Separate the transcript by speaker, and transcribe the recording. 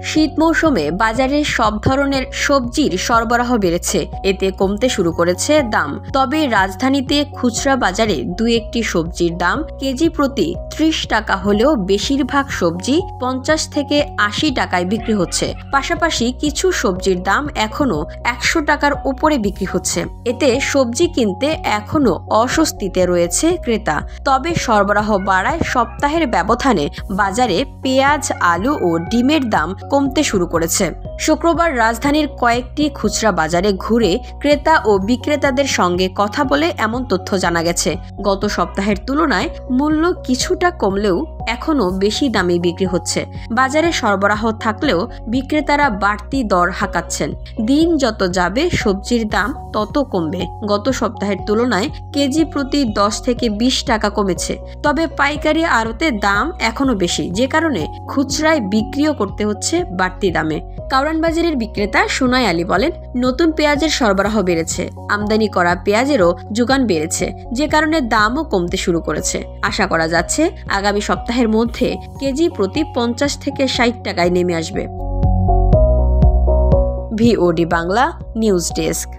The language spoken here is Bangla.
Speaker 1: শীত মৌসুমে বাজারে সব ধরনের সবজির সরবরাহ বেড়েছে, এতে কমতে শুরু করেছে দাম। তবে রাজধানীতে খুচরা বাজারে দু একটি সবজির দাম কেজি প্রতি 30 টাকা হলেও বেশিরভাগ সবজি 50 থেকে 80 টাকায় বিক্রি হচ্ছে। পাশাপাশি কিছু সবজির দাম এখনো 100 টাকার উপরে বিক্রি হচ্ছে। এতে সবজি কিনতে এখনো অস্বস্তিতে রয়েছে ক্রেতা। তবে সরবরাহ বাড়ায় সপ্তাহের ব্যবধানে বাজারে পেঁয়াজ, আলু ও ডিমের দাম কমতে শুরু করেছে। শুক্রবার রাজধানীর কয়েকটি খুচরা বাজারে ঘুরে ক্রেতা ও বিক্রেতাদের সঙ্গে কথা বলে এমন তথ্য জানা গেছে। গত সপ্তাহের তুলনায় মূল্য কিছুটা কমলেও এখনো বেশি দামে বিক্রি হচ্ছে। বাজারে সরবরাহ থাকলেও বিক্রেতারা বাড়তি দর হাঁকাচ্ছেন। দিন যত যাবে সবজির দাম তত কমবে। গত সপ্তাহের তুলনায় কেজি প্রতি 10 থেকে 20 টাকা কমেছে। তবে পাইকারি আড়তে দাম এখনো বেশি, যে কারণে খুচরায় বিক্রিও করতে হচ্ছে বাড়তি দামে। কারওয়ান বাজারের বিক্রেতা সোনাই আলী বলেন, নতুন পেঁয়াজের সরবরাহ বেড়েছে, আমদানি করা পেঁয়াজেরও যোগান বেড়েছে, যে কারণে দামও কমতে শুরু করেছে। আশা করা যাচ্ছে আগামী সপ্তাহের মধ্যে কেজি প্রতি 50 থেকে 60 টাকায় নেমে আসবে। VOD Bangla news desk.